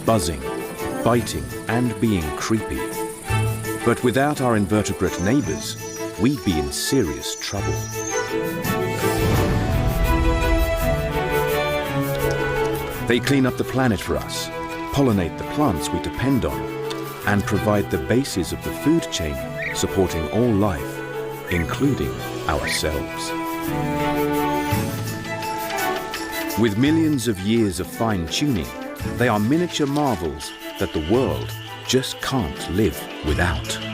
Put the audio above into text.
buzzing, biting, and being creepy. But without our invertebrate neighbors, we'd be in serious trouble. They clean up the planet for us, pollinate the plants we depend on, and provide the basis of the food chain supporting all life, including ourselves. With millions of years of fine-tuning, they are miniature marvels that the world just can't live without.